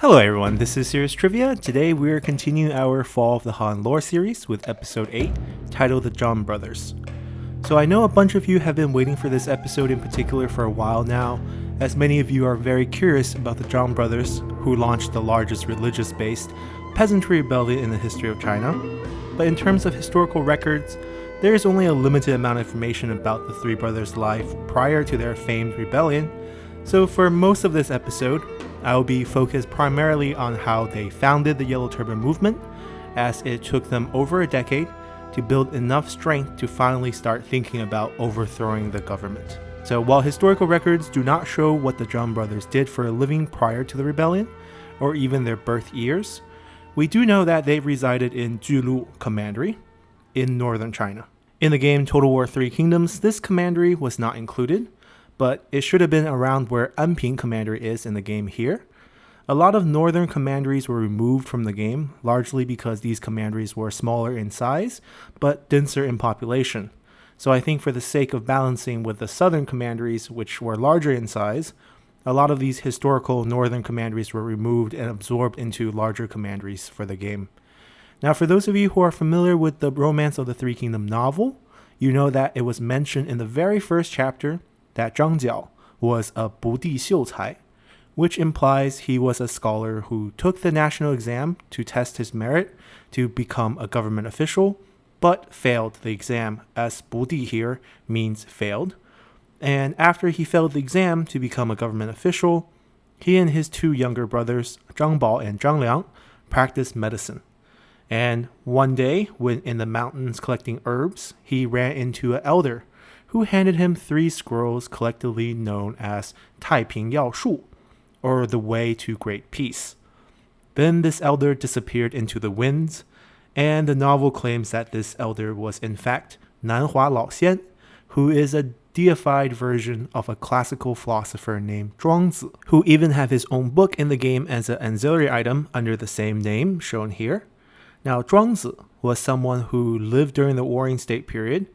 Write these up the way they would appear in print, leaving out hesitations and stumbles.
Hello everyone, this is Serious Trivia. Today we're continuing our Fall of the Han lore series with episode 8, titled The Zhang Brothers. So I know a bunch of you have been waiting for this episode in particular for a while now, as many of you are very curious about the Zhang brothers, who launched the largest religious-based peasantry rebellion in the history of China. But in terms of historical records, there is only a limited amount of information about the three brothers' life prior to their famed rebellion, so for most of this episode, I will be focused primarily on how they founded the Yellow Turban movement, as it took them over a decade to build enough strength to finally start thinking about overthrowing the government. So while historical records do not show what the Zhang brothers did for a living prior to the rebellion, or even their birth years, we do know that they resided in Julu Commandery in northern China. In the game Total War 3 Kingdoms, this commandery was not included, but it should have been around where Anping Commandery is in the game here. A lot of northern commanderies were removed from the game, largely because these commanderies were smaller in size, but denser in population. So I think for the sake of balancing with the southern commanderies, which were larger in size, a lot of these historical northern commanderies were removed and absorbed into larger commanderies for the game. Now for those of you who are familiar with the Romance of the Three Kingdoms novel, you know that it was mentioned in the very first chapter that Zhang was a 不第秀才, which implies he was a scholar who took the national exam to test his merit to become a government official, but failed the exam, as 不第 here means failed. And after he failed the exam to become a government official, he and his two younger brothers, Zhang Bao and Zhang Liang, practiced medicine. And one day, when in the mountains collecting herbs, he ran into an elder who handed him 3 scrolls collectively known as 太平要术, or the way to great peace. Then this elder disappeared into the winds, and the novel claims that this elder was in fact Nanhua Lao Xian, who is a deified version of a classical philosopher named Zhuangzi, who even have his own book in the game as an ancillary item under the same name shown here. Now Zhuangzi was someone who lived during the Warring State period,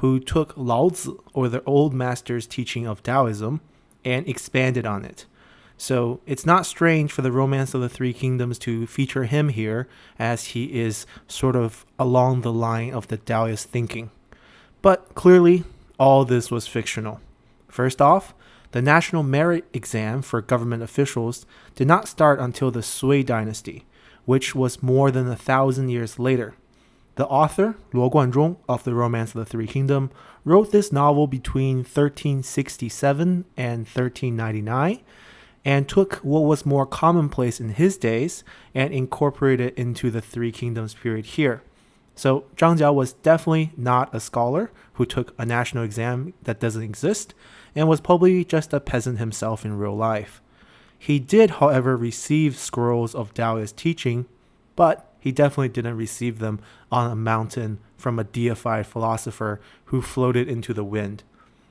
who took Laozi, or the old master's teaching of Taoism, and expanded on it. So it's not strange for the Romance of the Three Kingdoms to feature him here, as he is sort of along the line of the Taoist thinking. But clearly, all this was fictional. First off, the national merit exam for government officials did not start until the Sui dynasty, which was more than 1,000 years later. The author, Luo Guanzhong, of the Romance of the Three Kingdoms, wrote this novel between 1367 and 1399, and took what was more commonplace in his days and incorporated it into the Three Kingdoms period here. So Zhang Jiao was definitely not a scholar who took a national exam that doesn't exist, and was probably just a peasant himself in real life. He did, however, receive scrolls of Taoist teaching, but he definitely didn't receive them on a mountain from a deified philosopher who floated into the wind.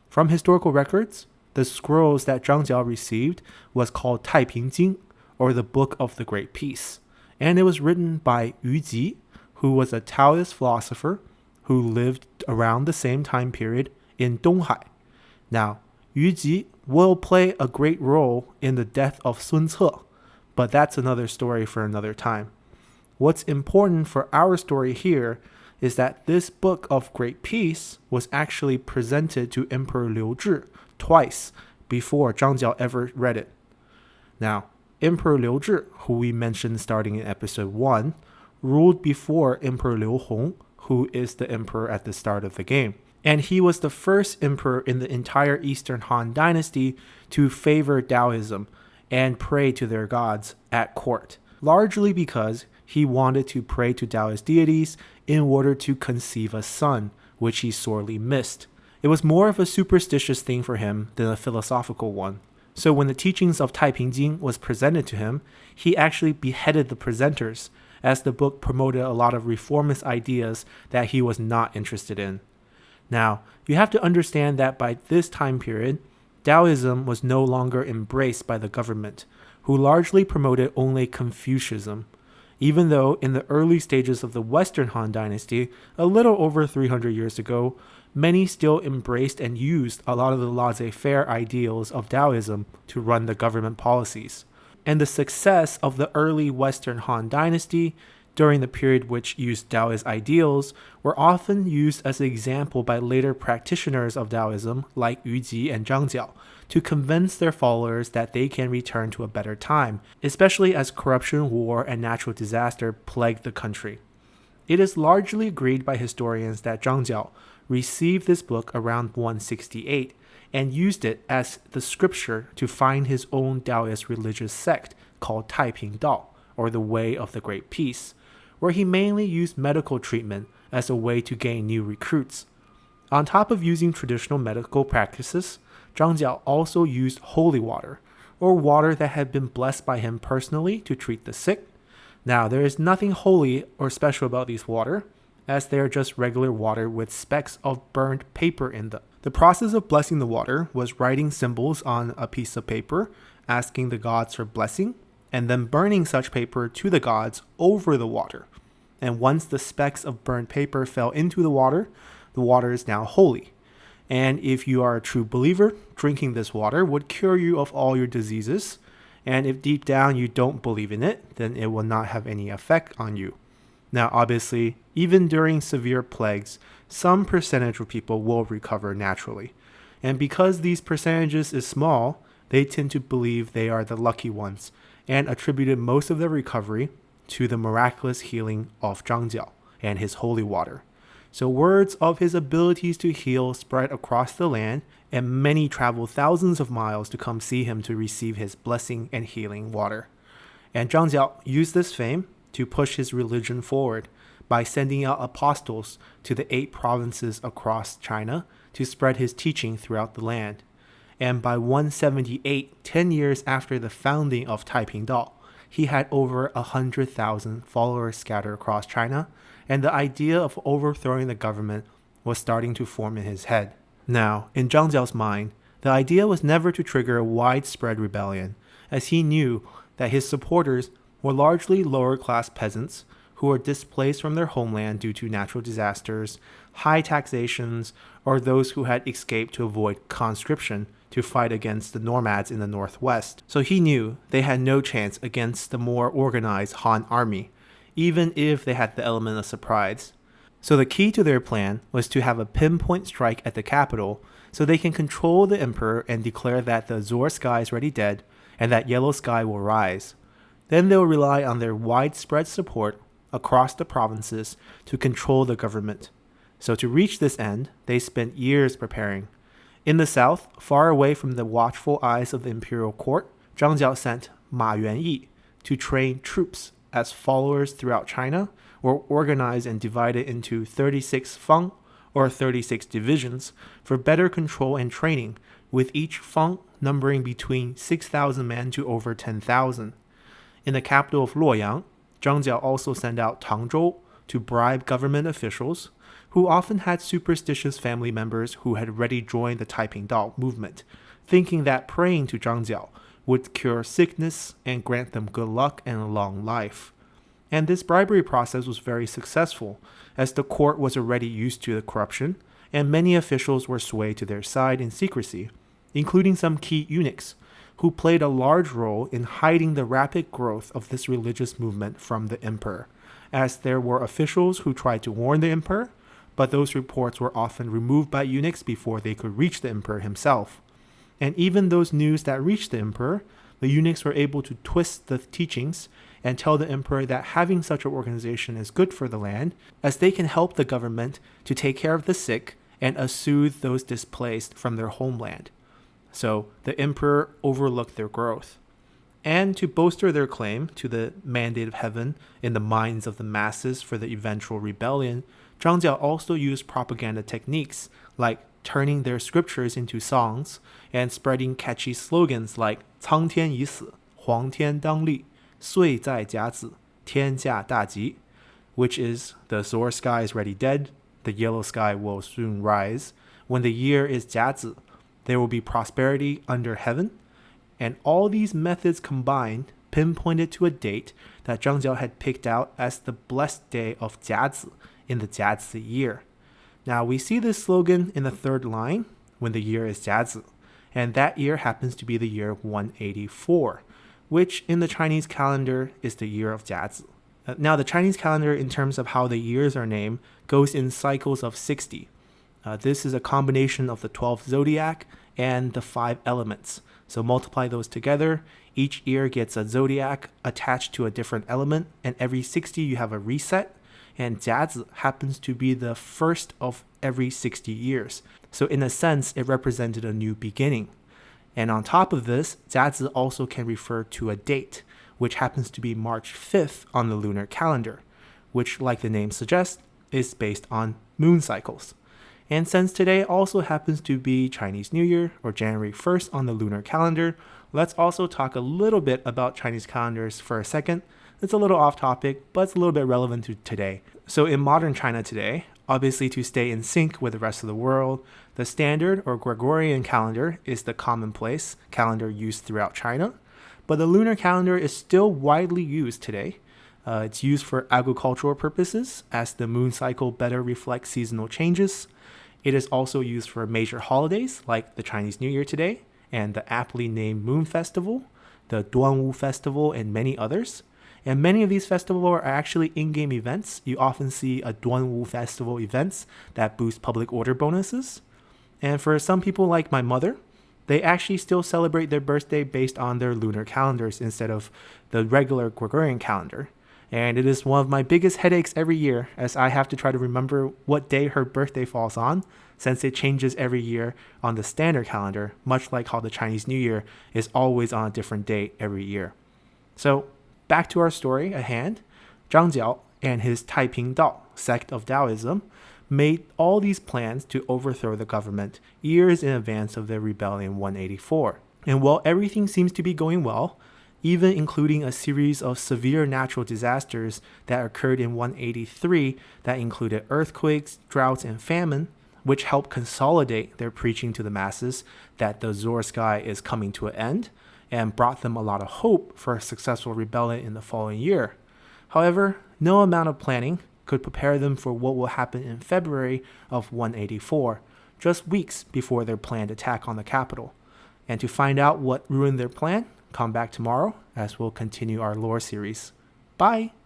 From historical records, the scrolls that Zhang Jiao received was called 太平经, or the Book of the Great Peace, and it was written by Yu Ji, who was a Taoist philosopher who lived around the same time period in Donghai. Now, Yu Ji will play a great role in the death of Sun Ce, but that's another story for another time. What's important for our story here is that this Book of Great Peace was actually presented to Emperor Liu Zhi twice before Zhang Jiao ever read it. Now, Emperor Liu Zhi, who we mentioned starting in episode 1, ruled before Emperor Liu Hong, who is the emperor at the start of the game. And he was the first emperor in the entire Eastern Han dynasty to favor Taoism and pray to their gods at court, largely because he wanted to pray to Taoist deities in order to conceive a son, which he sorely missed. It was more of a superstitious thing for him than a philosophical one. So when the teachings of 太平经 was presented to him, he actually beheaded the presenters, as the book promoted a lot of reformist ideas that he was not interested in. Now, you have to understand that by this time period, Taoism was no longer embraced by the government, who largely promoted only Confucianism. Even though in the early stages of the Western Han Dynasty, a little over 300 years ago, many still embraced and used a lot of the laissez-faire ideals of Taoism to run the government policies. And the success of the early Western Han dynasty during the period which used Taoist ideals were often used as an example by later practitioners of Taoism like Yu Ji and Zhang Jiao to convince their followers that they can return to a better time, especially as corruption, war, and natural disaster plagued the country. It is largely agreed by historians that Zhang Jiao received this book around 168 and used it as the scripture to find his own Taoist religious sect called Taiping Dao, or the Way of the Great Peace, where he mainly used medical treatment as a way to gain new recruits. On top of using traditional medical practices, Zhang Jiao also used holy water, or water that had been blessed by him personally to treat the sick. Now, there is nothing holy or special about these water, as they are just regular water with specks of burned paper in them. The process of blessing the water was writing symbols on a piece of paper, asking the gods for blessing, and then burning such paper to the gods over the water. And once the specks of burnt paper fell into the water is now holy. And if you are a true believer, drinking this water would cure you of all your diseases. And if deep down you don't believe in it, then it will not have any effect on you. Now, obviously, even during severe plagues, some percentage of people will recover naturally. And because these percentages is small, they tend to believe they are the lucky ones and attributed most of their recovery to the miraculous healing of Zhang Jiao and his holy water. So words of his abilities to heal spread across the land, and many traveled thousands of miles to come see him to receive his blessing and healing water. And Zhang Jiao used this fame to push his religion forward by sending out apostles to the 8 provinces across China to spread his teaching throughout the land. And by 178, 10 years after the founding of Taiping Dao, he had over 100,000 followers scattered across China, and the idea of overthrowing the government was starting to form in his head. Now, in Zhang Jiao's mind, the idea was never to trigger a widespread rebellion, as he knew that his supporters were largely lower-class peasants who were displaced from their homeland due to natural disasters, high taxations, or those who had escaped to avoid conscription to fight against the nomads in the northwest. So he knew they had no chance against the more organized Han army, even if they had the element of surprise. So the key to their plan was to have a pinpoint strike at the capital so they can control the emperor and declare that the azure sky is already dead and that yellow sky will rise. Then they'll rely on their widespread support across the provinces to control the government. So to reach this end, they spent years preparing. In the south, far away from the watchful eyes of the imperial court, Zhang Jiao sent Ma Yuanyi to train troops as followers throughout China were organized and divided into 36 feng, or 36 divisions, for better control and training, with each feng numbering between 6,000 men to over 10,000. In the capital of Luoyang, Zhang Jiao also sent out Tangzhou to bribe government officials, who often had superstitious family members who had already joined the Taiping Dao movement, thinking that praying to Zhang Jiao would cure sickness and grant them good luck and a long life. And this bribery process was very successful, as the court was already used to the corruption, and many officials were swayed to their side in secrecy, including some key eunuchs, who played a large role in hiding the rapid growth of this religious movement from the emperor, as there were officials who tried to warn the emperor, but those reports were often removed by eunuchs before they could reach the emperor himself. And even those news that reached the emperor, the eunuchs were able to twist the teachings and tell the emperor that having such an organization is good for the land, as they can help the government to take care of the sick and soothe those displaced from their homeland. So the emperor overlooked their growth. And to bolster their claim to the mandate of heaven in the minds of the masses for the eventual rebellion, Zhang Jiao also used propaganda techniques like turning their scriptures into songs and spreading catchy slogans like 苍天已死,黄天当立,岁在甲子,天下大吉, which is the azure sky is already dead, the yellow sky will soon rise. When the year is 甲子, there will be prosperity under heaven. And all these methods combined pinpointed to a date that Zhang Jiao had picked out as the blessed day of 甲子 in the 甲子 year. Now we see this slogan in the third line, when the year is 甲子, and that year happens to be the year 184, which in the Chinese calendar is the year of Jiazi. Now, the Chinese calendar, in terms of how the years are named, goes in cycles of 60. This is a combination of the 12th zodiac and the 5 elements. So multiply those together. Each year gets a zodiac attached to a different element, and every 60 you have a reset. And Jiazi happens to be the first of every 60 years. So in a sense, it represented a new beginning. And on top of this, Jiazi also can refer to a date, which happens to be March 5th on the lunar calendar, which, like the name suggests, is based on moon cycles. And since today also happens to be Chinese New Year, or January 1st on the lunar calendar, let's also talk a little bit about Chinese calendars for a second. It's a little off topic, but it's a little bit relevant to today. So in modern China today, obviously to stay in sync with the rest of the world, the standard or Gregorian calendar is the commonplace calendar used throughout China. But the lunar calendar is still widely used today. It's used for agricultural purposes, as the moon cycle better reflects seasonal changes. It is also used for major holidays like the Chinese New Year today, and the aptly named Moon Festival, the Duanwu Festival, and many others. And many of these festivals are actually in-game events. You often see a Duanwu Festival events that boost public order bonuses. And for some people like my mother, they actually still celebrate their birthday based on their lunar calendars instead of the regular Gregorian calendar. And it is one of my biggest headaches every year, as I have to try to remember what day her birthday falls on, since it changes every year on the standard calendar, much like how the Chinese New Year is always on a different date every year. So, back to our story at hand. Zhang Jiao and his Taiping Dao sect of Taoism made all these plans to overthrow the government years in advance of their rebellion 184. And while everything seems to be going well, even including a series of severe natural disasters that occurred in 183 that included earthquakes, droughts, and famine, which helped consolidate their preaching to the masses that the Zhou sky is coming to an end, and brought them a lot of hope for a successful rebellion in the following year. However, no amount of planning could prepare them for what will happen in February of 184, just weeks before their planned attack on the capital. And to find out what ruined their plan, come back tomorrow as we'll continue our lore series. Bye!